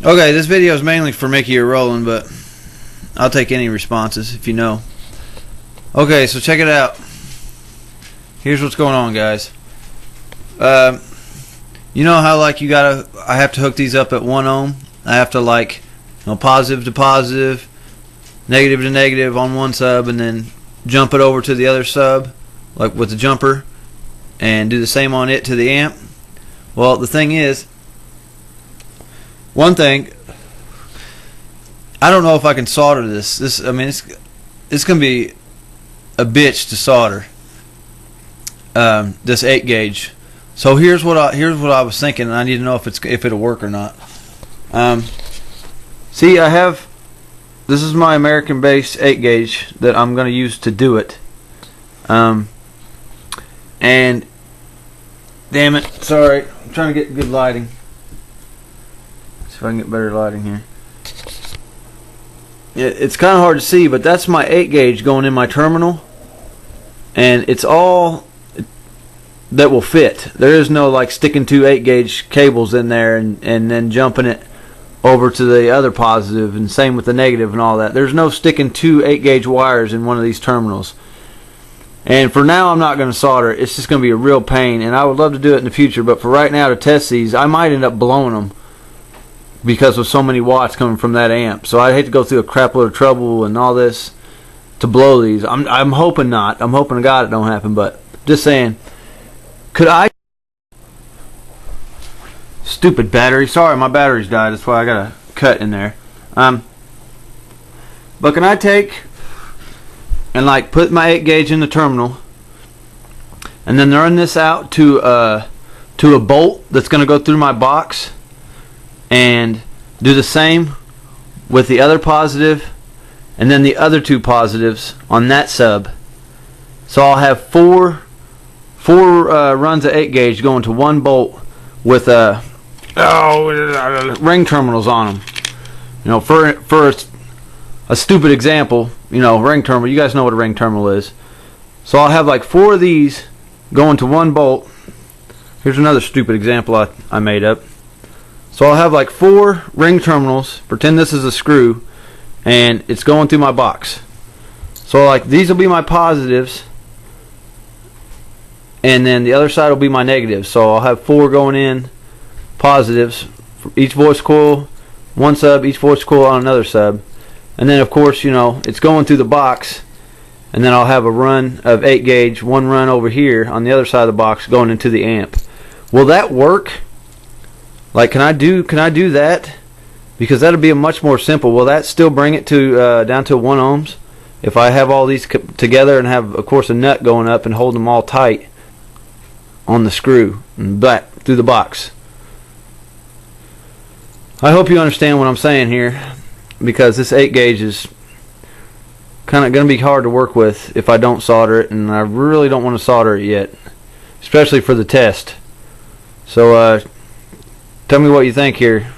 Okay, this video is mainly for Mickey or Rowland, but I'll take any responses if you know. Okay, so check it out. Here's what's going on, guys. You know how like I have to hook these up at 1 ohm. I have to like, positive to positive, negative to negative on one sub, and then jump it over to the other sub, like with the jumper, and do the same on it to the amp. Well, the thing is, one thing, I don't know if I can solder this. I mean, it's gonna be a bitch to solder. This 8 gauge. So here's what I was thinking, and I need to know if it'll work or not. See, this is my American-based 8 gauge that I'm gonna use to do it. And damn it, sorry, I'm trying to get good lighting. See if I can get better lighting here. It's kind of hard to see, but that's my 8 gauge going in my terminal, and it's all that will fit. There is no like sticking 2 8 gauge cables in there and then jumping it over to the other positive, and same with the negative and all that. There's no sticking 2 8 gauge wires in one of these terminals. And for now, I'm not going to solder. It's just going to be a real pain, and I would love to do it in the future, but for right now, to test these, I might end up blowing them because of so many watts coming from that amp. So I'd hate to go through a crap load of trouble and all this to blow these. I'm hoping not. I'm hoping to God it don't happen, but just saying. Could I... Stupid battery. Sorry, my battery's died. That's why I got a cut in there. But can I take and like put my 8 gauge in the terminal and then run this out to a bolt that's going to go through my box, and do the same with the other positive and then the other 2 positives on that sub? So I'll have four runs of 8 gauge going to one bolt with ring terminals on them. For a stupid example, ring terminal. You guys know what a ring terminal is. So I'll have like 4 of these going to one bolt. Here's another stupid example I made up. So I'll have like 4 ring terminals. Pretend this is a screw, and it's going through my box. So like these will be my positives, and then the other side will be my negatives. So I'll have 4 going in positives for each voice coil, one sub, each voice coil on another sub. And then of course, it's going through the box, and then I'll have a run of 8 gauge, one run over here on the other side of the box going into the amp. Will that work? Like, can I do that? Because that'll be a much more simple. Will that still bring it to down to 1 ohms if I have all these together and have, of course, a nut going up and hold them all tight on the screw and back through the box? I hope you understand what I'm saying here, because this 8 gauge is kind of going to be hard to work with if I don't solder it, and I really don't want to solder it yet, especially for the test. So tell me what you think here.